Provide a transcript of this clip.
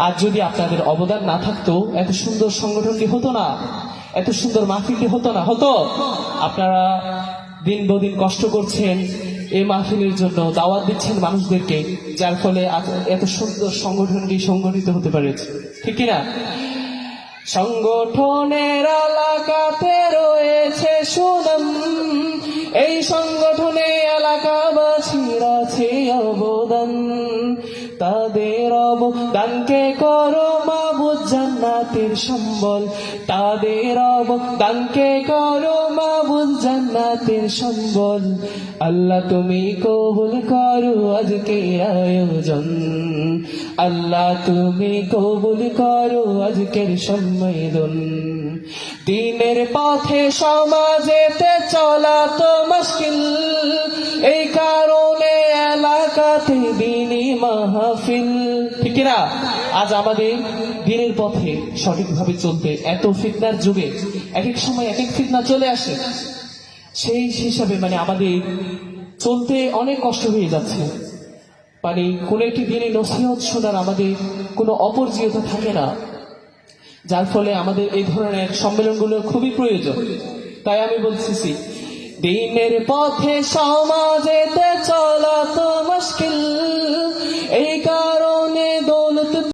আর যদি আপনাদের অবদান না থাকতো এত সুন্দর সংগঠনটি হতো না, এত সুন্দর মাহফিলটি হতো না। হতো আপনারা দিন বদিন কষ্ট করছেন এই মাহফিলের জন্য, দাওয়াত দিচ্ছেন মানুষদেরকে, যার ফলে এত সুন্দর সংগঠনটি সংগঠিত হতে পেরেছে, ঠিক কিনা? সংগঠনের এলাকাতে রয়েছে সুনাম, এই সংগঠনে এলাকাবাসীর আছে অবদান, তাদের অবদানকে করো মাবুদ জান্নাতের সম্বল, তাদের অবদানকে করো মাবুদ জান্নাতের সম্বল। আল্লাহ তুমি কবুল করো আজকের আয়োজন, আল্লাহ তুমি কবুল করো আজকের সম্মেলন। দিনের পথে সমাজেতে চলা তো মুশকিল, এই কারণে এলাকাতে দিনী মাহফিল, ঠিক না? আজ আমাদের দিনের পথে সঠিকভাবে চলতে এত ফিতনার যুগে এক এক সময় এক এক ফিতনা চলে আসে, সেই হিসাবে আমাদের চলতে অনেক কষ্ট হয়ে যাচ্ছে। কোন একটি দিনে নসিহত শোনার আমাদের কোনো অপরিচিয়তা থাকে না, যার ফলে আমাদের এই ধরনের সম্মেলনগুলো খুবই প্রয়োজন। তাই আমি বলতেছি, দিনের পথে সমাজেতে চলা তো মুশকিল,